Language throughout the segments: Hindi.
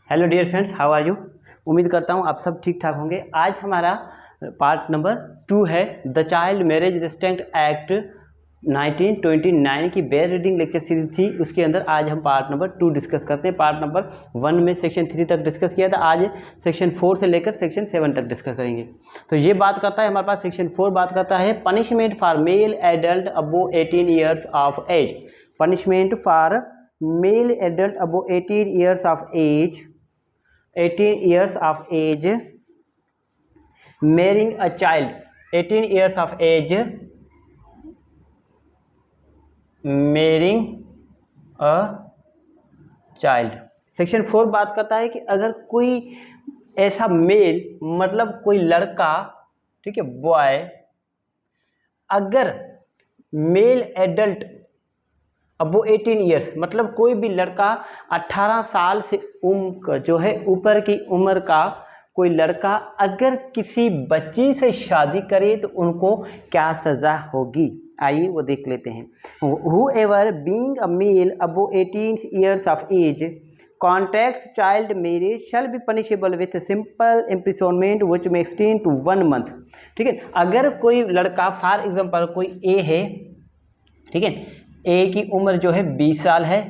Hello dear friends, how are you. उम्मीद करता हूँ आप सब ठीक ठाक होंगे। आज हमारा पार्ट नंबर 2 है the child marriage restriction act 1929 की बेयर रीडिंग लेक्चर सीरीज थी। उसके अंदर आज हम पार्ट नंबर 2 डिस्कस करते हैं। पार्ट नंबर 1 में सेक्शन 3 तक डिस्कस किया था, आज सेक्शन 4 से लेकर सेक्शन 7 तक डिस्कस करेंगे। तो ये बात करता है, हमारे पास सेक्शन 4 बात करता है punishment for male adult above 18 years of age. Punishment for male adult above 18 years of age, 18 years of age marrying a child, 18 years of age marrying a child। Section 4 बात करता है कि अगर कोई ऐसा मेल मतलब कोई लड़का, ठीक है, बॉय, अगर मेल एडल्ट अबो 18 ईयर्स मतलब कोई भी लड़का 18 साल से उम्र जो है ऊपर की उम्र का कोई लड़का अगर किसी बच्ची से शादी करे तो उनको क्या सज़ा होगी, आइए वो देख लेते हैं। Whoever being a male above 18 years of age contracts child marriage shall be punishable with simple imprisonment which may extend to 1 month। ठीक है, अगर कोई लड़का फॉर एग्जांपल कोई ए है, ठीक है, ए की उम्र जो है 20 साल है,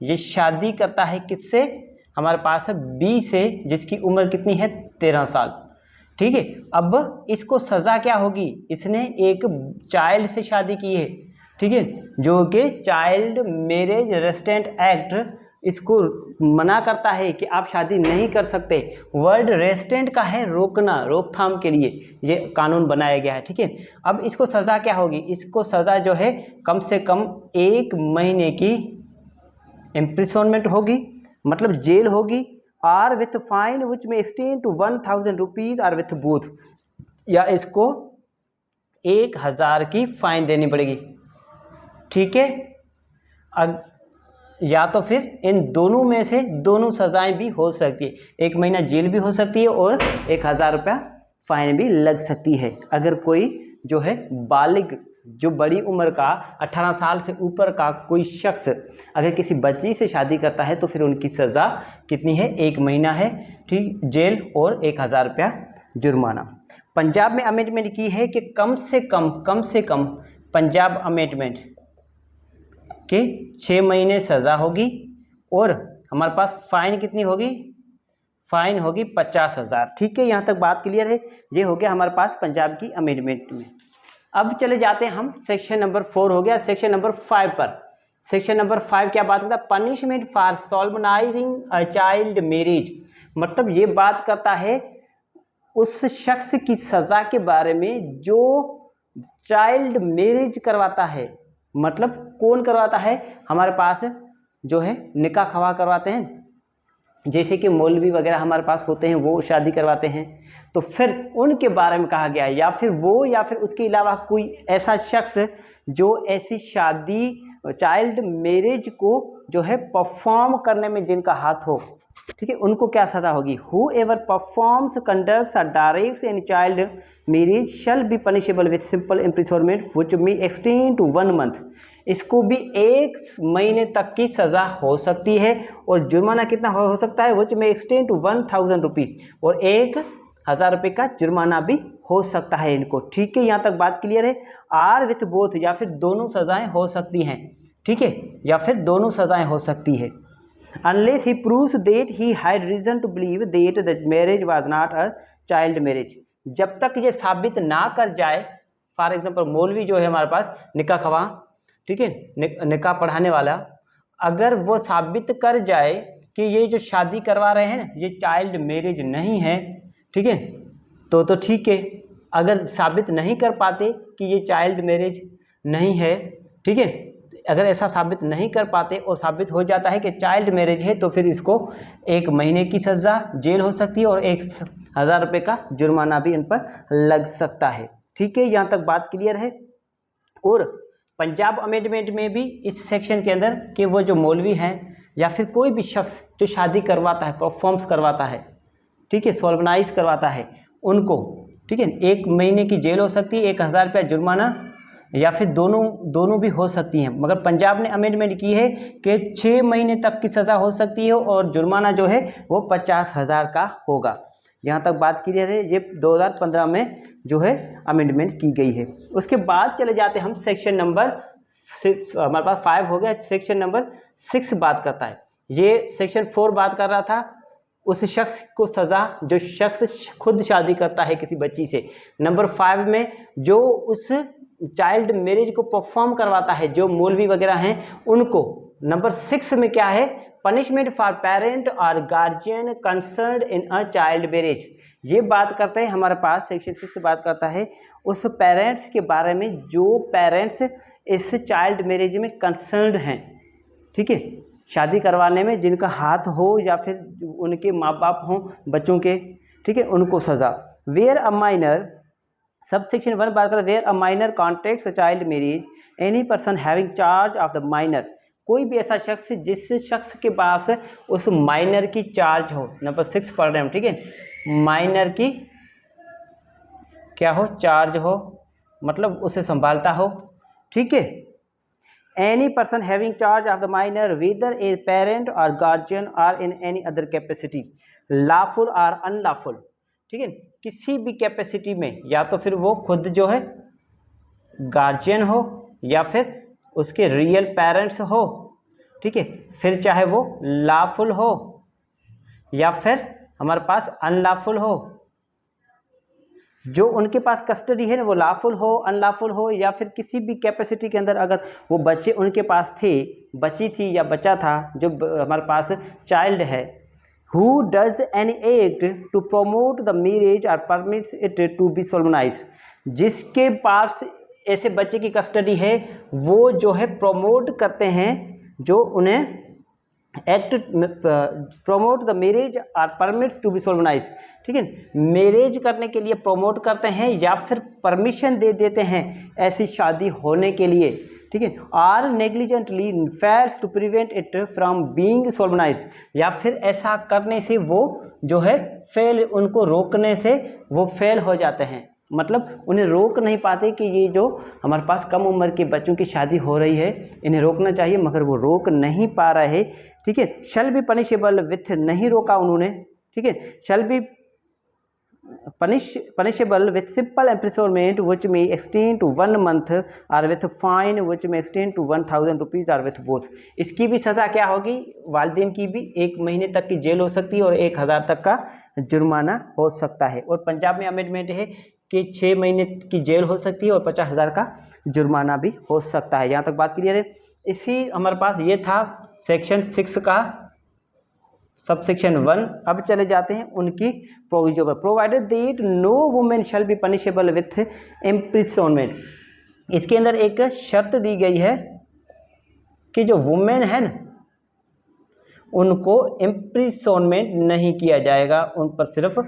ये शादी करता है किससे, हमारे पास है बी से जिसकी उम्र कितनी है 13 साल। ठीक है, अब इसको सज़ा क्या होगी, इसने एक चाइल्ड से शादी की है, ठीक है, जो कि चाइल्ड मैरिज रेस्ट्रिक्शन एक्ट इसको मना करता है कि आप शादी नहीं कर सकते। वर्ड रेस्ट्रिक्शन का है रोकना, रोकथाम के लिए ये कानून बनाया गया है। ठीक है, अब इसको सज़ा क्या होगी, इसको सज़ा जो है कम से कम 1 महीने की इम्प्रिजनमेंट होगी, मतलब जेल होगी, और विथ फाइन विच में एक्सटेंड टू 1000 रुपीज़ और विथ बोथ, या इसको 1000 की फाइन देनी पड़ेगी। ठीक है, या तो फिर इन दोनों में से दोनों सज़ाएं भी हो सकती है, 1 महीना जेल भी हो सकती है और 1000 रुपया फाइन भी लग सकती है। अगर कोई जो है बालिग जो बड़ी उम्र का 18 साल से ऊपर का कोई शख्स अगर किसी बच्ची से शादी करता है तो फिर उनकी सज़ा कितनी है, 1 महीना है, ठीक, जेल और 1000 रुपया जुर्माना। पंजाब में अमेंडमेंट की है कि कम से कम पंजाब अमेंडमेंट कि 6 महीने सज़ा होगी और हमारे पास फाइन कितनी होगी, फाइन होगी 50,000। ठीक है, यहाँ तक बात क्लियर है। ये हो गया हमारे पास पंजाब की अमेंडमेंट में। अब चले जाते हैं हम सेक्शन नंबर 4 हो गया, सेक्शन नंबर 5 पर। सेक्शन नंबर 5 क्या बात करता है, punishment for solemnising a child marriage, मतलब ये बात करता है उस शख्स की सज़ा के बारे में जो चाइल्ड मैरिज करवाता है। मतलब कौन करवाता है, हमारे पास जो है निकाह खवा करवाते हैं, जैसे कि मौलवी वगैरह हमारे पास होते हैं, वो शादी करवाते हैं, तो फिर उनके बारे में कहा गया है, या फिर वो या फिर उसके अलावा कोई ऐसा शख्स जो ऐसी शादी चाइल्ड मैरिज को जो है परफॉर्म करने में जिनका हाथ हो, ठीक है, उनको क्या सज़ा होगी। Whoever performs, conducts or directs any child marriage shall be punishable with simple imprisonment which may extend to 1 month। इसको भी 1 महीने तक की सज़ा हो सकती है और जुर्माना कितना हो सकता है, which may extend to 1000 rupees, और 1000 रुपये का जुर्माना भी हो सकता है इनको। ठीक है, यहाँ तक बात क्लियर है। आर विथ बोथ, या फिर दोनों सज़ाएं हो सकती हैं, ठीक है, या फिर दोनों सज़ाएं हो सकती है। Unless he proves that he had reason to believe that the marriage was not a child marriage, जब तक ये साबित ना कर जाए, फॉर एग्जाम्पल मौलवी जो है हमारे पास निकाह खवा, ठीक है, निकाह पढ़ाने वाला, अगर वो साबित कर जाए कि ये जो शादी करवा रहे हैं ये चाइल्ड मैरिज नहीं है, ठीक है, तो ठीक है। अगर साबित नहीं कर पाते कि ये चाइल्ड मैरिज नहीं है, ठीक है, अगर ऐसा साबित नहीं कर पाते और साबित हो जाता है कि चाइल्ड मैरिज है तो फिर इसको 1 महीने की सज़ा, जेल हो सकती है और 1000 रुपये का जुर्माना भी इन पर लग सकता है। ठीक है, यहाँ तक बात क्लियर है। और पंजाब अमेंडमेंट में भी इस सेक्शन के अंदर कि वो जो मौलवी हैं या फिर कोई भी शख्स जो शादी करवाता है, परफॉर्म्स करवाता है, ठीक है, सोलमनाइज करवाता है, उनको, ठीक है, 1 महीने की जेल हो सकती है, 1000 रुपया जुर्माना, या फिर दोनों भी हो सकती हैं, मगर पंजाब ने अमेंडमेंट की है कि 6 महीने तक की सज़ा हो सकती है और जुर्माना जो है वो 50,000 का होगा। यहाँ तक बात क्लियर है। ये 2015 में जो है अमेंडमेंट की गई है। उसके बाद चले जाते हम सेक्शन नंबर 6, हमारे पास 5 हो गया, सेक्शन नंबर 6 बात करता है। ये सेक्शन 4 बात कर रहा था उस शख्स को सज़ा जो शख्स खुद शादी करता है किसी बच्ची से। नंबर 5 में जो उस चाइल्ड मैरिज को परफॉर्म करवाता है, जो मौलवी वगैरह हैं उनको। नंबर 6 में क्या है, पनिशमेंट फॉर पेरेंट और गार्जियन कंसर्न्ड इन अ चाइल्ड मैरिज। ये बात करते हैं हमारे पास सेक्शन 6 बात करता है उस पेरेंट्स के बारे में जो पेरेंट्स इस चाइल्ड मैरिज में कंसर्न्ड हैं, ठीक है, शादी करवाने में जिनका हाथ हो या फिर उनके माँ बाप हों बच्चों के, ठीक है, उनको सज़ा। वेयर अ माइनर, सब सेक्शन 1 बात करते हैं where a minor contracts a child marriage, any person having charge of the minor, कोई भी ऐसा शख्स जिस शख्स के पास उस माइनर की चार्ज हो। नंबर 6 पढ़ रहे हैं, ठीक है, माइनर की क्या हो, चार्ज हो, मतलब उसे संभालता हो, ठीक है। Any person having charge of the minor whether a parent और गार्जियन और in any other capacity, lawful और अनलॉफुल, ठीक है, किसी भी कैपेसिटी में, या तो फिर वो खुद जो है गार्जियन हो या फिर उसके रियल पेरेंट्स हो, ठीक है, फिर चाहे वो लॉफुल हो या फिर हमारे पास अनलॉफुल हो। जो उनके पास कस्टडी है ना वो लॉफुल हो, अनलॉफुल हो, या फिर किसी भी कैपेसिटी के अंदर अगर वो बच्चे उनके पास थे, बच्ची थी या बच्चा था, जो हमारे पास चाइल्ड है, who does any act to promote the marriage or permits it to be solemnized, जिसके पास ऐसे बच्चे की कस्टडी है वो जो है प्रमोट करते हैं, जो उन्हें एक्ट प्रमोट द मैरिज और परमिट्स टू बी सोलमनाइज, ठीक है, मैरिज करने के लिए प्रमोट करते हैं या फिर परमिशन दे देते हैं ऐसी शादी होने के लिए, ठीक है, और negligently fails to prevent it from being solemnised, या फिर ऐसा करने से वो जो है फेल, उनको रोकने से वो फेल हो जाते हैं, मतलब उन्हें रोक नहीं पाते कि ये जो हमारे पास कम उम्र के बच्चों की शादी हो रही है इन्हें रोकना चाहिए, मगर वो रोक नहीं पा रहे, ठीक है। शैल बी पनिशेबल विथ, नहीं रोका उन्होंने, ठीक है, shall be punishable with simple imprisonment which may extend to 1 month or with fine which may extend to 1,000 rupees or with both। इसकी भी सज़ा क्या होगी, वालिदैन की भी 1 महीने तक की जेल हो सकती है और 1,000 तक का जुर्माना हो सकता है। और पंजाब में अमेंडमेंट है कि 6 महीने की जेल हो सकती है और 50,000 का जुर्माना भी हो सकता है। यहाँ तक बात क्लियर है। इसी हमारे पास ये था सेक्शन 6 का सब सेक्शन 1। अब चले जाते हैं उनकी प्रोविजन पर। Provided that no women shall be punishable with imprisonment, इसके अंदर एक शर्त दी गई है कि जो वुमेन है ना उनको इम्प्रिजनमेंट नहीं किया जाएगा, उन पर सिर्फ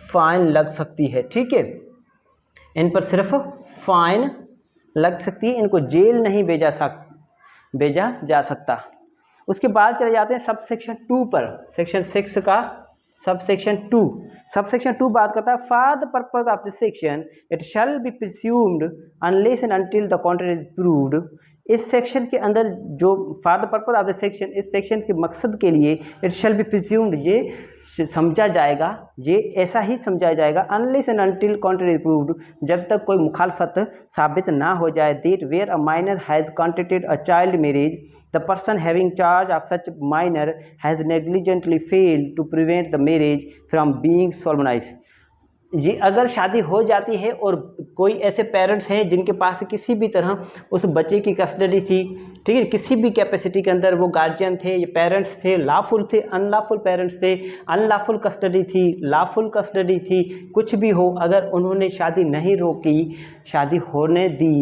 फाइन लग सकती है, ठीक है, इन पर सिर्फ फाइन लग सकती है, इनको जेल नहीं भेजा जा सकता। उसके बाद चले जाते हैं सब सेक्शन 2 पर। सेक्शन 6 का सब सेक्शन 2 बात करता है for the purpose of this section it shall be presumed unless and until the contrary is proved. इस सेक्शन के अंदर जो for the purpose of the section, इस सेक्शन के मकसद के लिए इट शैल बी प्रिज्यूम्ड, ये समझा जाएगा, ये ऐसा ही समझा जाएगा unless and until contrary proved, जब तक कोई मुखालफत साबित ना हो जाए, that where a minor has contracted a child marriage the person having charge of such minor has negligently failed to prevent the marriage from being solemnised. ये अगर शादी हो जाती है और कोई ऐसे पेरेंट्स हैं जिनके पास किसी भी तरह उस बच्चे की कस्टडी थी, ठीक है, किसी भी कैपेसिटी के अंदर वो गार्जियन थे, ये पेरेंट्स थे, लॉफुल थे, अनलॉफुल पेरेंट्स थे, अनलॉफुल कस्टडी थी, लॉफुल कस्टडी थी, कुछ भी हो, अगर उन्होंने शादी नहीं रोकी, शादी होने दी,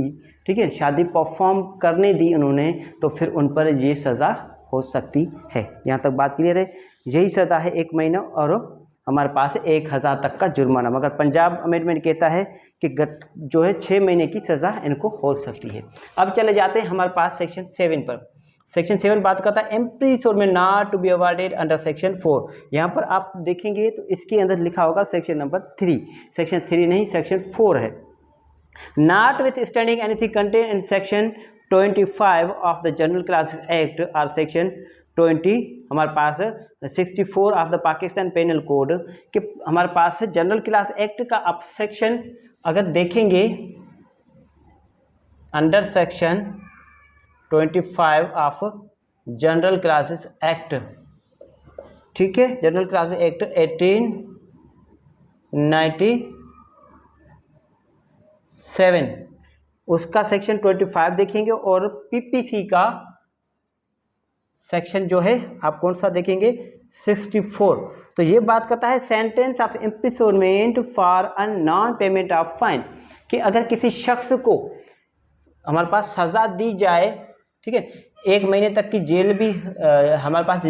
ठीक है, शादी परफॉर्म करने दी उन्होंने, तो फिर उन पर ये सज़ा हो सकती है। यहाँ तक बात क्लियर है। यही सज़ा है 1 महीना और हमारे पास 1,000 तक का जुर्माना, मगर पंजाब अमेंडमेंट कहता है कि जो है 6 महीने की सज़ा इनको हो सकती है। अब चले जाते हैं हमारे पास सेक्शन 7 पर। सेक्शन 7 बात करता है imprisonment not to be awarded under section 4। यहाँ पर आप देखेंगे तो इसके अंदर लिखा होगा सेक्शन नंबर 3, सेक्शन 3 नहीं सेक्शन 4 है। Notwithstanding anything contain in section 25 of the general clauses act और सेक्शन 20 हमारे पास 64 of the Pakistan penal code कि हमारे पास है जनरल क्लास एक्ट का अब सेक्शन अगर देखेंगे under section 25 of general clauses act, ठीक है, जनरल क्लासेस एक्ट 1897 उसका सेक्शन 25 देखेंगे और पीपीसी का सेक्शन जो है आप कौन सा देखेंगे 64। तो ये बात करता है sentence of imprisonment for a non payment of fine कि अगर किसी शख्स को हमारे पास सज़ा दी जाए, ठीक है, 1 महीने तक की जेल भी हमारे पास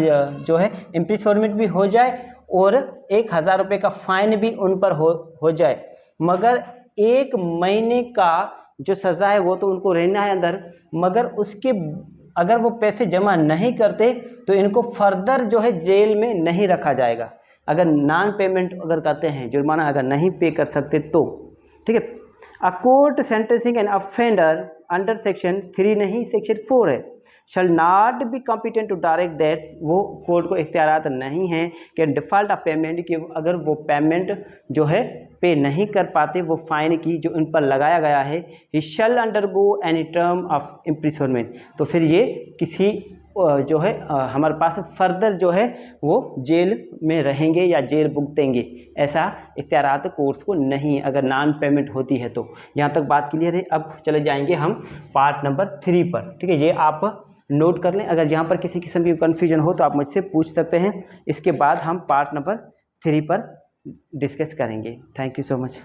जो है इम्प्रिजनमेंट भी हो जाए और 1000 रुपये का फाइन भी उन पर हो जाए, मगर 1 महीने का जो सज़ा है वो तो उनको रहना है अंदर, मगर उसके अगर वो पैसे जमा नहीं करते तो इनको फर्दर जो है जेल में नहीं रखा जाएगा। अगर नॉन पेमेंट अगर करते हैं, जुर्माना अगर नहीं पे कर सकते तो, ठीक है। A court sentencing an offender under section 3 नहीं सेक्शन 4 है, shall not be competent to direct that, वो कोर्ट को इख्तियारात नहीं है कि डिफ़ॉल्ट ऑफ पेमेंट कि अगर वो पेमेंट जो है पे नहीं कर पाते वो फाइन की जो इन पर लगाया गया है, he shall undergo any term of imprisonment, तो फिर ये किसी जो है हमारे पास फर्दर जो है वो जेल में रहेंगे या जेल भुगतेंगे, ऐसा इख्तियारात कोर्ट को नहीं है अगर नॉन पेमेंट होती है तो। यहाँ तक बात क्लियर है। अब चले जाएंगे हम पार्ट नंबर 3 पर, ठीक है, ये आप नोट कर लें। अगर यहाँ पर किसी किस्म की कन्फ्यूजन हो तो आप मुझसे पूछ सकते हैं। इसके बाद हम पार्ट नंबर 3 पर डिस्कस करेंगे। Thank you so much.